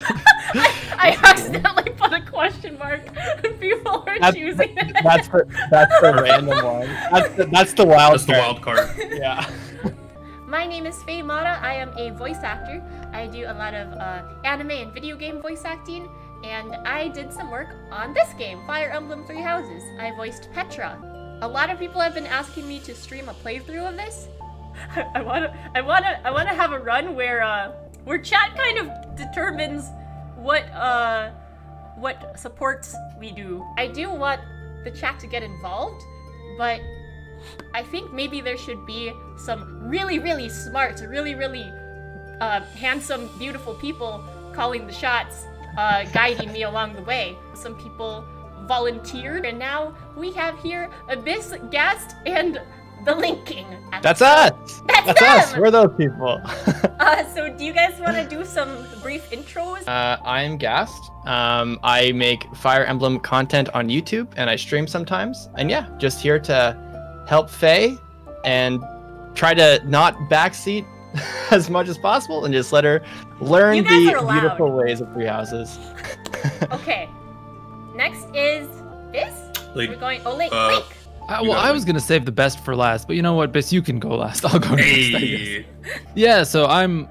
I accidentally put a question mark. People are choosing it. That's the random one. That's the wild. That's the wild card. Yeah. My name is Faye. I am a voice actor. I do a lot of anime and video game voice acting, and I did some work on this game, Fire Emblem Three Houses. I voiced Petra. A lot of people have been asking me to stream a playthrough of this. I wanna have a run where chat kind of determines what supports we do. I do want the chat to get involved, but I think maybe there should be some really smart, really handsome, beautiful people calling the shots, guiding me along the way. Some people volunteered, and now we have here Abyss, Gast, and the Linking. That's us! That's us! We're those people. So do you guys want to do some brief intros? I'm Gast. I make Fire Emblem content on YouTube, and I stream sometimes. And yeah, just here to help Faye and try to not backseat as much as possible and just let her learn the beautiful ways of Three Houses. Okay. Next is this. Link. We're going. Oh, Link. Well, I was gonna save the best for last, but you know what, Biss, you can go last. I'll go next, I guess. Yeah, so I'm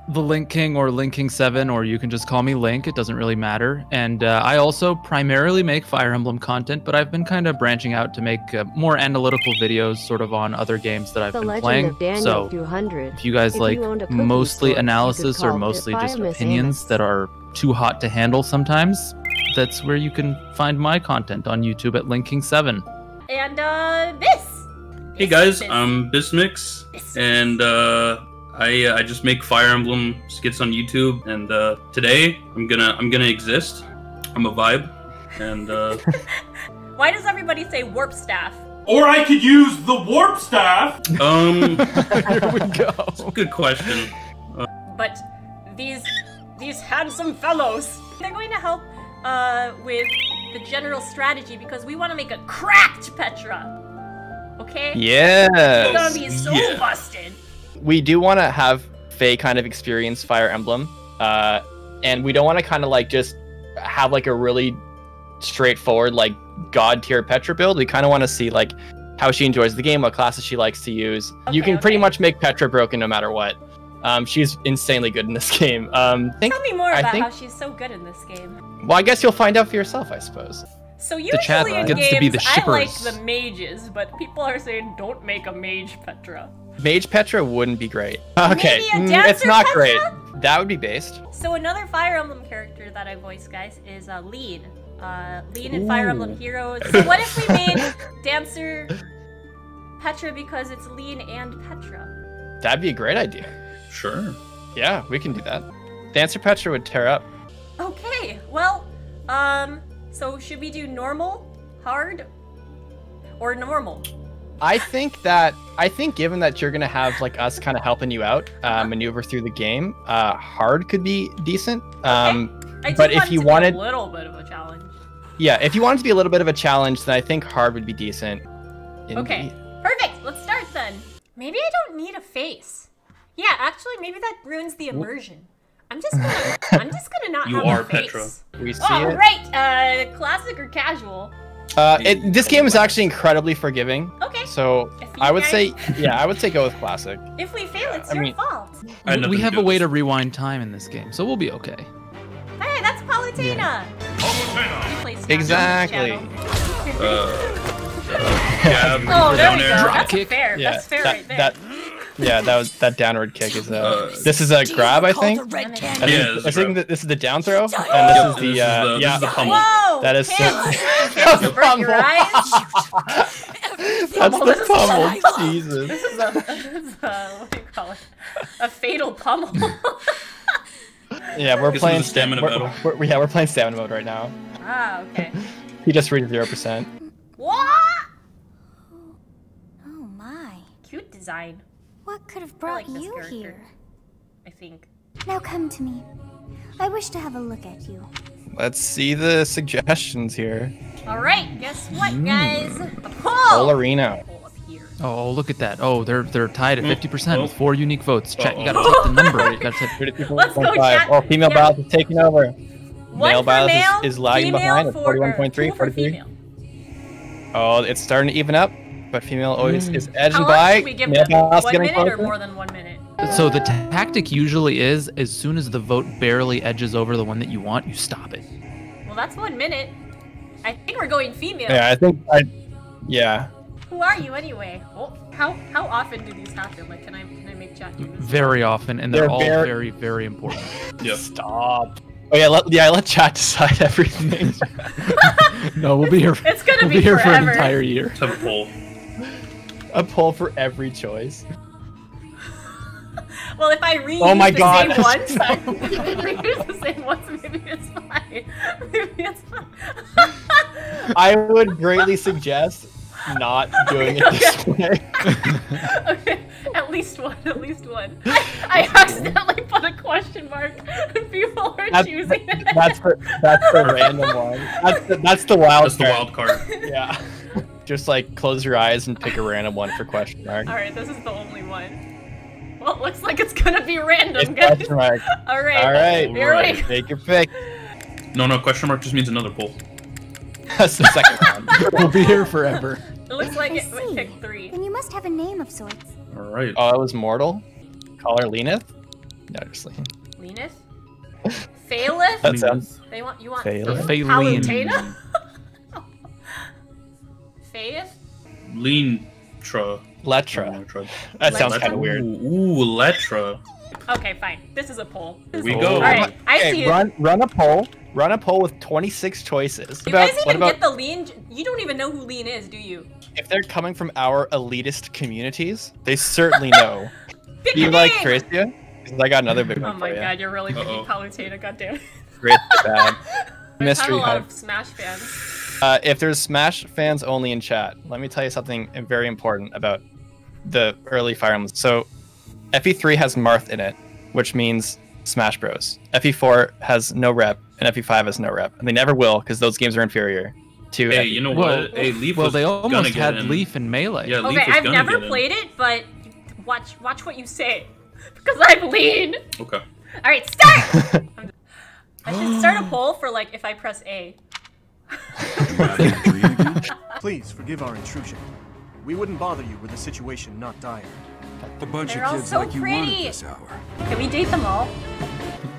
the Link King or Linking 7, or you can just call me Link. It doesn't really matter. And I also primarily make Fire Emblem content, but I've been kind of branching out to make more analytical videos, sort of on other games that I've been playing. So if you guys like mostly analysis or mostly just opinions that are too hot to handle sometimes, that's where you can find my content on YouTube at Linking 7. And this. Hey guys, I'm Bismix, and I just make Fire Emblem skits on YouTube. And today I'm gonna exist. I'm a vibe, and Why does everybody say warp staff? Or I could use the warp staff. Here we go. That's a good question. But these handsome fellows, they're going to help with the general strategy, because we want to make a cracked Petra. Okay? Yeah. It's gonna be so busted. We do want to have Faye kind of experience Fire Emblem, and we don't want to kind of like just have like a really straightforward like god tier Petra build. We kind of want to see like how she enjoys the game, what classes she likes to use. You can pretty much make Petra broken no matter what. She's insanely good in this game. Tell me more about how she's so good in this game. Well, I guess you'll find out for yourself, I suppose. So usually in gets to be the games, I like shippers. the mages, but people are saying don't make a mage Petra. Mage Petra wouldn't be great. Okay, Maybe a dancer it's not Petra? great. That would be based. So another Fire Emblem character that I voice, guys, is Lean. Lean in Fire Emblem Heroes. So what if we made Dancer Petra because it's Lean and Petra? That'd be a great idea. Sure. Yeah, we can do that. Dancer Petra would tear up. Okay, well, so should we do normal, hard, or normal? I think given that you're gonna have like us kind of helping you out, maneuver through the game, hard could be decent. But if you wanted a little bit of a challenge. Yeah, if you wanted to be a little bit of a challenge, then I think hard would be decent. Okay, perfect. Let's start then. Maybe I don't need a face. Yeah, actually, maybe that ruins the immersion. I'm just gonna not have a face. Petra. We see it. Right, classic or casual? This game is actually incredibly forgiving. Okay. So I would say go with classic. If we fail, it's your fault. We have a way to rewind time in this game, so we'll be okay. Hey, that's Palutena. Exactly. Yeah. Oh, there we go. Drop That's kick. fair. Yeah, That's fair right there. that downward kick is this is a grab, I think. Yeah, I think that this is the down throw, and this is the this is the pummel. Whoa! That is Can't burn your eyes. That's the pummel. Jesus. This is what do you call it? A fatal pummel. Yeah, we're playing stamina battle. We're playing stamina mode right now. Ah, okay. He just reached 0%. What? Oh my. Cute design. What could have I brought like this you character, here? I think. Now come to me. I wish to have a look at you. Let's see the suggestions here. All right, guess what, guys? A Full pull. arena. Pull up here. Oh, look at that. Oh, they're tied at 50% with 4 unique votes. Chat, you gotta take the number. You gotta take 32.5. Let's go, chat. Oh, female bias is taking over. Male bias male, is lagging behind at 41.3, 43. Oh, it's starting to even up, but female always is edging by. Male bias one getting minute closer. or more than 1 minute? So the tactic usually is, as soon as the vote barely edges over the one that you want, you stop it. Well, that's 1 minute. I think we're going female. Yeah, I think yeah. Who are you anyway? Oh, how often do these happen? Like, can I make chat do this? Very often, and they're all very, very important. Yeah. Stop. Oh yeah, let chat decide everything. No, we'll be here. It's gonna be here forever. for an entire year. Let's have a poll. A poll for every choice. Well, if I reuse the same ones, if I reuse the same ones, maybe it's fine. Maybe it's fine. I would greatly suggest not doing it this way. Okay, at least one. I accidentally put a question mark and people are choosing it. That's the random one. That's the wild That's the wild card. Yeah. Just like close your eyes and pick a random one for question mark. Alright, this is the only one. Well, it looks like it's gonna be random, It's guys. question mark. Alright, here we go. Take your pick. No, question mark just means another poll. That's the second one. We'll be here forever. It looks like it picked 3. Then you must have a name of sorts. Alright. Oh, it was mortal. Call her Lenith. No, just like Lenith? Phalith? that sounds. You want Phalith? Palutena? Faith? Leantra. Letra. That sounds kind of weird. Ooh, Letra. Okay, fine. This is a poll. Here we go. Alright, I see it. Run a poll. Run a poll with 26 choices. You guys even get the lean? You don't even know who lean is, do you? If they're coming from our elitist communities, they certainly know. Do you like Thracia? Because I got another big one Oh my for you. god, you're really picking Palutena, goddammit. Great bad. There's Mystery a lot Hive. of Smash fans. If there's Smash fans only in chat, let me tell you something very important about the early Fire Emblem. So, FE3 has Marth in it, which means Smash Bros. FE4 has no rep, and FE5 has no rep, and they never will because those games are inferior to. Hey, you know what? Hey, Leaf was they almost gonna had get in. Leaf and Melee. Yeah, Leaf Okay, was I've gonna never get played it, but watch what you say. Because I'm lean! Okay. Alright, start! I should start a poll for, like, if I press A. Please forgive our intrusion. We wouldn't bother you were the situation not dire. A bunch They're of all kids so like you pretty. wanted this hour. Can we date them all?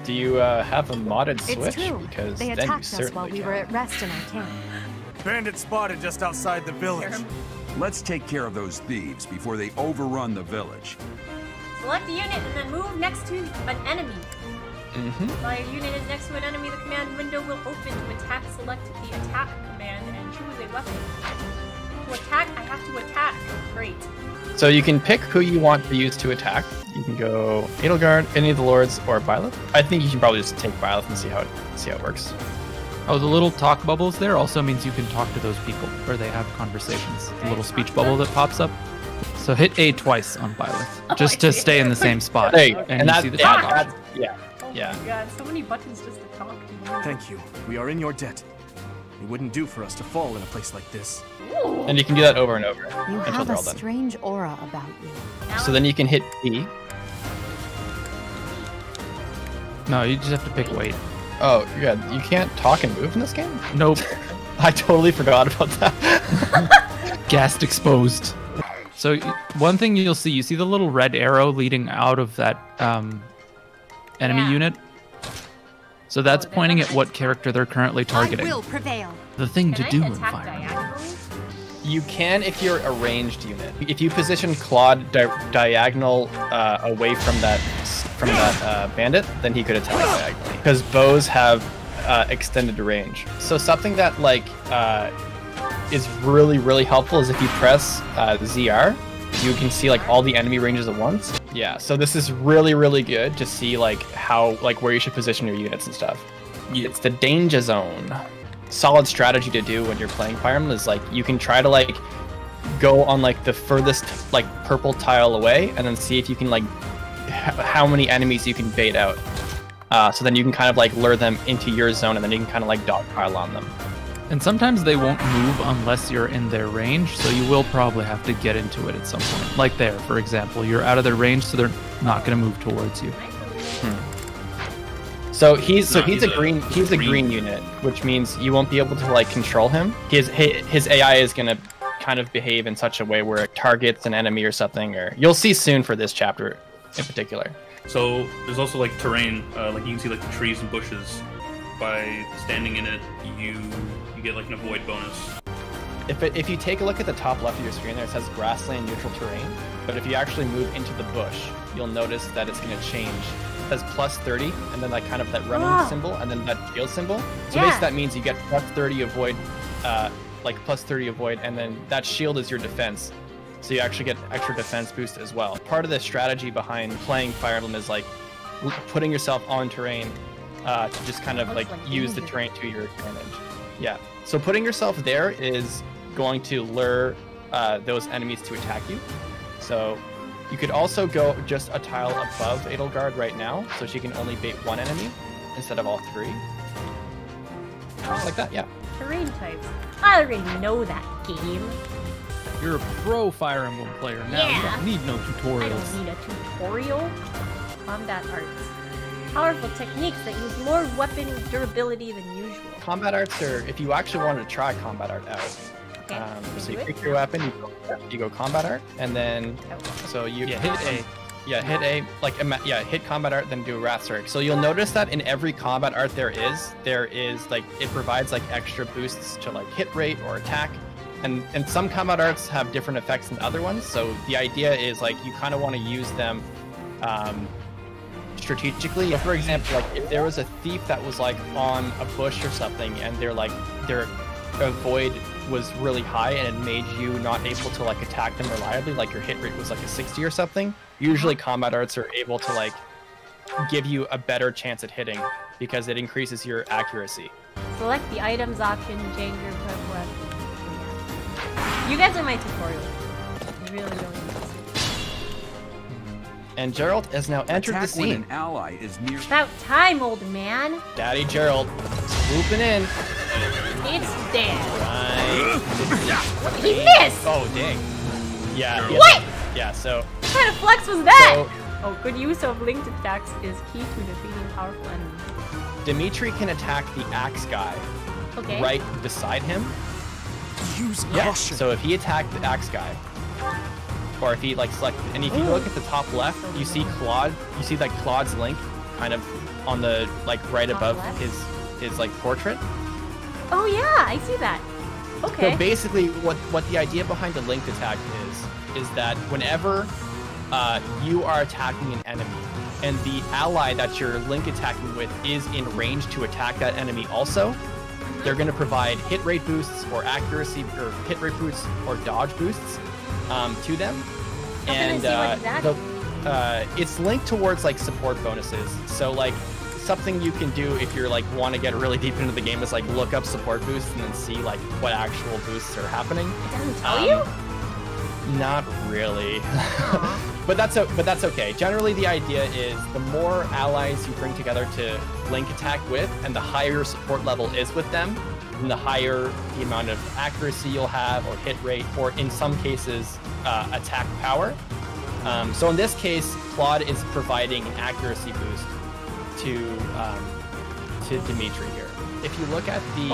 Do you have a modded Switch? It's true. Because They then you attacked us certainly while we can. were at rest in our camp. Bandits spotted just outside the village. Let's take care of those thieves before they overrun the village. Select a unit and then move next to an enemy. While your unit is next to an enemy, the command window will open to attack. Select the attack command and choose a weapon. To attack, I have to attack. Great. So you can pick who you want to use to attack. You can go Edelgard, any of the lords, or Byleth. I think you should probably just take Byleth and see how it works. Oh, the little talk bubbles there also means you can talk to those people, or they have conversations. The little speech bubble that pops up. So hit A twice on Byleth, just to stay in the same spot. Hey, and you see the talk option. Oh my god, so many buttons just to talk to. Thank you. We are in your debt. It wouldn't do for us to fall in a place like this. Ooh. And you can do that over and over You until have they're a all done. strange aura about you. So then you can hit B. No, you just have to pick wait. Oh, yeah, you can't talk and move in this game? Nope. I totally forgot about that. Gassed exposed. So one thing you see the little red arrow leading out of that enemy unit. So that's pointing at what character they're currently targeting. I will prevail. The thing Can to I do in attack Fire Emblem. diagonally? You can if you're a ranged unit. If you position Claude diagonal away from that bandit, then he could attack diagonally. Because bows have extended range. So something that is really, really helpful is if you press ZR, you can see like all the enemy ranges at once. Yeah, so this is really, really good to see where you should position your units and stuff. Yeah. It's the danger zone. Solid strategy to do when you're playing Fire Emblem is you can try to go on the furthest purple tile away and then see if you can how many enemies you can bait out. So then you can kind of lure them into your zone and then you can kind of dogpile on them. And sometimes they won't move unless you're in their range, so you will probably have to get into it at some point. Like there, for example, you're out of their range, so they're not going to move towards you. So he's a green unit, which means you won't be able to like control him. His AI is going to kind of behave in such a way where it targets an enemy or something, or you'll see soon for this chapter in particular. So there's also like terrain, like you can see like the trees and bushes. By standing in it, you get like an avoid bonus. If you take a look at the top left of your screen there, it says grassland neutral terrain. But if you actually move into the bush, you'll notice that it's going to change. It says plus 30, and then like kind of that running symbol, and then that shield symbol. So basically that means you get plus 30 avoid, plus 30 avoid, and then that shield is your defense. So you actually get extra defense boost as well. Part of the strategy behind playing Fire Emblem is like putting yourself on terrain to just kind of like use the terrain to your advantage. Yeah. So putting yourself there is going to lure those enemies to attack you. So you could also go just a tile above Edelgard right now, so she can only bait one enemy instead of all three. Like that, yeah. Terrain types. I already know that game. You're a pro Fire Emblem player now. Yeah. You don't need no tutorials. I don't need a tutorial. Combat arts. Powerful techniques that use more weapon durability than usual. Combat arts are, if you actually wanted to try combat art out, so you pick your weapon, you go combat art, and then so you hit A. Yeah, hit A, hit combat art, then do Wrath Strike. So you'll notice that in every combat art there is like, it provides like extra boosts to like hit rate or attack. And some combat arts have different effects than other ones. So the idea is like, you kind of want to use them strategically. So for example, like if there was a thief that was like on a bush or something, and their avoid was really high and it made you not able to like attack them reliably, like your hit rate was like a 60 or something, usually combat arts are able to like give you a better chance at hitting because it increases your accuracy. Select the items option, change your prep. You guys are my tutorial. You really don't need this. And Gerald has now entered the scene. When an ally is near. About time, old man. Daddy Gerald, swooping in. It's dead. Right. He missed! Oh, dang. Yeah. What? Yeah, so... What kind of flex was that? So, good use of linked attacks is key to defeating powerful enemies. Dimitri can attack the axe guy right beside him. Use caution. So if he attacked the axe guy, or if he like selected, and if you look at the top left, you see Claude. You see like Claude's link, kind of on the like right above his like portrait. Oh yeah, I see that. Okay. So basically, what the idea behind the linked attack is that whenever you are attacking an enemy, and the ally that you're link attacking with is in range to attack that enemy also, they're going to provide hit rate boosts or accuracy or hit rate boosts or dodge boosts to them. And it's linked towards like support bonuses. So like something you can do if you're like want to get really deep into the game is like look up support boosts and then see like what actual boosts are happening. It doesn't tell you? Not really. But that's okay. Generally, the idea is the more allies you bring together to link attack with, and the higher your support level is with them, and the higher the amount of accuracy you'll have, or hit rate, or in some cases, attack power. So in this case, Claude is providing an accuracy boost to Dimitri here. If you look at the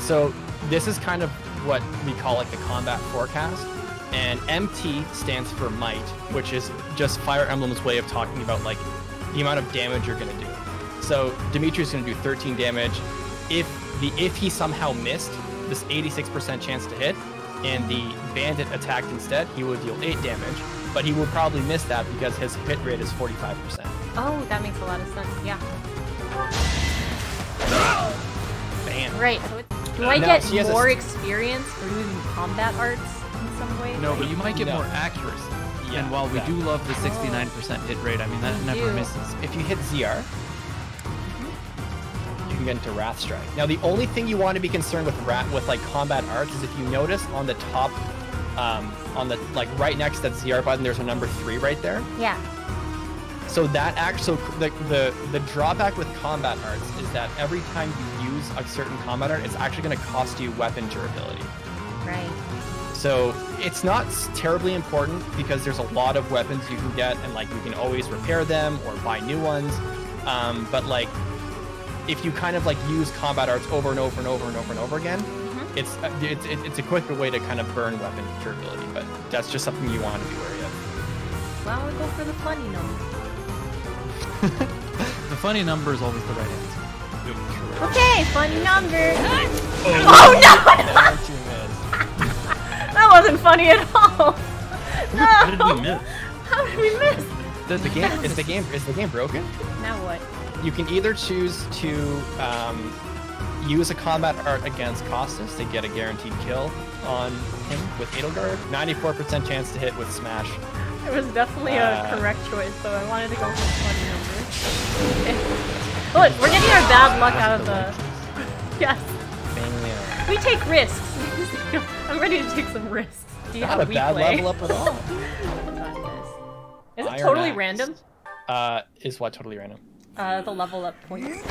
so this is kind of what we call like the combat forecast. And MT stands for might, which is just Fire Emblem's way of talking about like the amount of damage you're gonna do. So Dimitri's gonna do 13 damage. If he somehow missed this 86% chance to hit, and the bandit attacked instead, he would deal 8 damage. But he would probably miss that because his hit rate is 45%. Oh, that makes a lot of sense. Yeah. Bam. Right. So do I get more experience for using combat arts? In some way? No, but you might get more accuracy. Yeah, and while we do love the 69% hit rate, I mean, that never misses. If you hit ZR, you can get into Wrath Strike. Now, the only thing you want to be concerned with like combat arts is if you notice on the top, on the like right next to that ZR button, there's a number 3 right there. Yeah. So that the drawback with combat arts is that every time you use a certain combat art, it's actually going to cost you weapon durability. Right. So it's not terribly important because there's a lot of weapons you can get, and like you can always repair them or buy new ones. But like if you kind of like use combat arts over and over and over and over and over again, it's a quicker way to kind of burn weapon durability. But that's just something you want to be wary of. Well, I'll go for the funny number. The funny number is always the right answer. Okay, funny number. Oh no! That wasn't funny at all. No. How did we miss? How did we miss? Is the game broken? Now what? You can either choose to use a combat art against Costas to get a guaranteed kill on him with Edelgard. 94% chance to hit with Smash. It was definitely a correct choice, so I wanted to go for the funny number. Look, we're getting our bad luck out of the... Yes. We take risks. I'm ready to take some risks. Do you Not have a bad play? level up at all. Is it Iron totally Axe. random? Is what totally random? The level up points.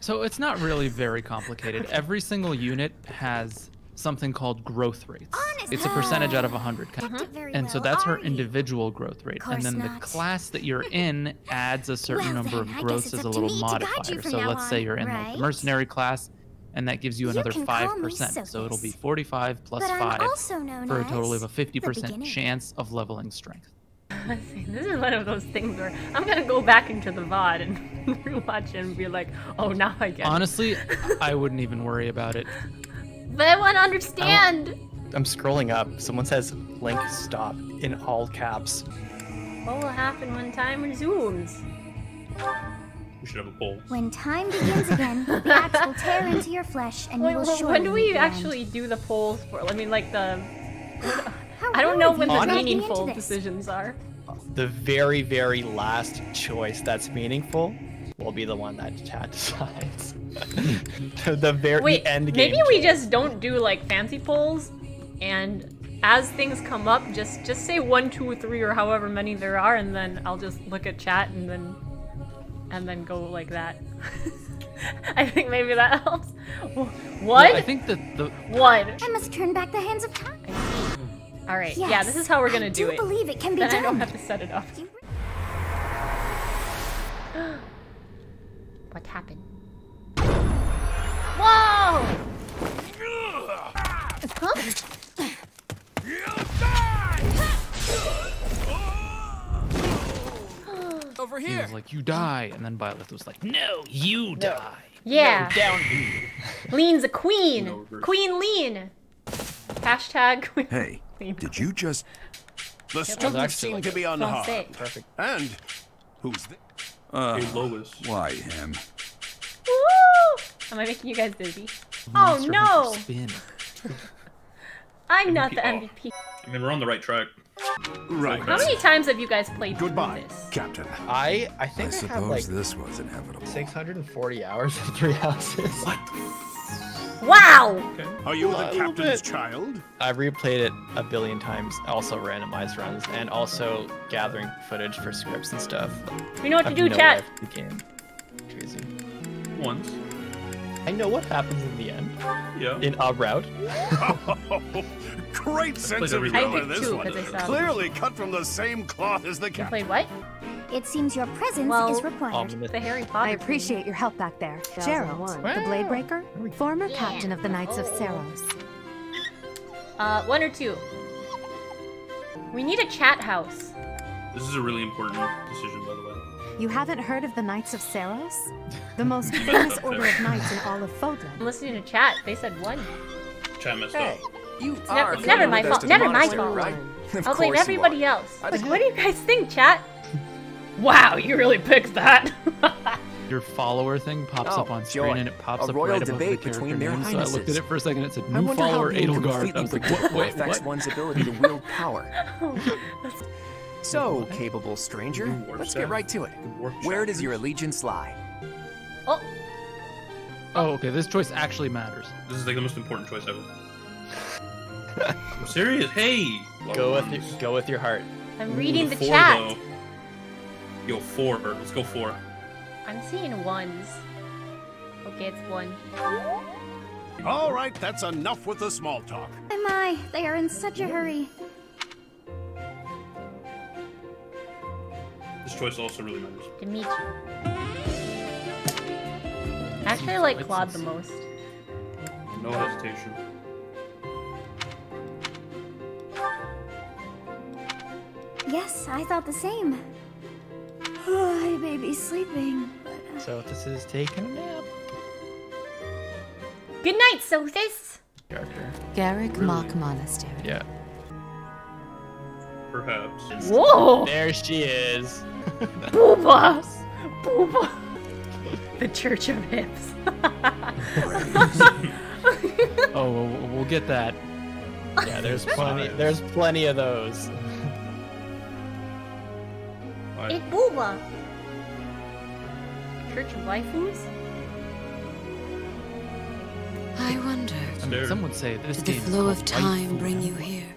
So it's not really very complicated. Every single unit has something called growth rates. It's a percentage out of 100. And so that's her individual growth rate. And then the class that you're in adds a certain number of growths as a little modifier. So let's say you're in like the mercenary class, and that gives you another 5%. So it'll be 45 plus 5 for a total of a 50% chance of leveling strength. This is one of those things where I'm gonna go back into the VOD and rewatch it and be like, oh, now I get it. Honestly, I wouldn't even worry about it. But I want to understand. I'm scrolling up. Someone says Link stop in all caps. What will happen when time resumes? We should have a poll. When time begins again, the axe will tear into your flesh and you will surely when do we meet actually do the polls for? I mean, like the... I don't know when the meaningful decisions are. The very, very last choice that's meaningful will be the one that chat decides. the end game. Maybe we just don't do like fancy polls, and as things come up, just say 1, 2, 3, or however many there are, and then I'll just look at chat and then go like that. I think maybe that helps. What? Yeah, I think that the what? I must turn back the hands of time. All right. Yes, yeah, this is how we're gonna do it. I believe it can be then done. I don't have to set it up. What happened? Whoa! Over he here. was like, you die, and then Violet was like, no, you die. Yeah. No, down. Lean's a queen. Queen Lean. Hashtag queen. Hey, did you just... The students seem to be unharmed. Perfect. And who's this? Hey, Lois. Why him? Woo! Am I making you guys dizzy? Oh Monster no! Hunter Spin. I'm not the MVP. I mean, we're on the right track. Right. How many times have you guys played Goodbye, this? Captain. I think I have like this was inevitable. 640 hours in 3 houses. What? Wow! Okay. Are you the captain's child? I've replayed it a billion times, also randomized runs, and also gathering footage for scripts and stuff. You know what to do, chat. The game. Crazy. Once. I know what happens in the end. Yeah. In a route. Great sense of I humor, did this too, one. 'cause I saw Clearly cut from the same cloth as the You captain. played what? It seems your presence is required. The Harry Potter. I appreciate your help back there. Gerald, the Blade Breaker, former captain of the Knights of Saros. 1 or 2. We need a chat house. This is a really important decision, by the way. You haven't heard of the Knights of Saros? The most famous order of knights in all of Fodlan. I'm listening to chat. They said 1. Chat messed up. It's never my fault. Never my fault. I'll blame everybody else. Like, what do you guys think, chat? Wow, you really picked that. Your follower thing pops up on screen, and it pops up right above the character name. So I looked at it for a second, and it said, new follower Edelgard. I was like, wait, what? One's ability to wield power. So, capable stranger, let's get right to it. Where does your allegiance lie? Oh. Oh, okay, this choice actually matters. This is like the most important choice ever. I'm serious. Hey. Go with your heart. I'm reading the 4, chat. though. Yo, 4. Let's go 4. I'm seeing ones. Okay, it's 1. All right, that's enough with the small talk. My, they are in such a hurry. This choice also really matters. Dimitri. Actually, I like Claude the most. No hesitation. Yes, I thought the same. I may be sleeping, but... So this is taking a nap. Good night, Sophis! Character. Garrick Mock Monastery. Yeah. Perhaps. Whoa! There she is. Booba! Booba! The Church of Hips. Oh, we'll get that. Yeah, there's plenty. There's plenty of those. Hey, Booba! Church of Waifus? I wonder. I mean, some would say this did the game flow is of called time Waifu. bring you here?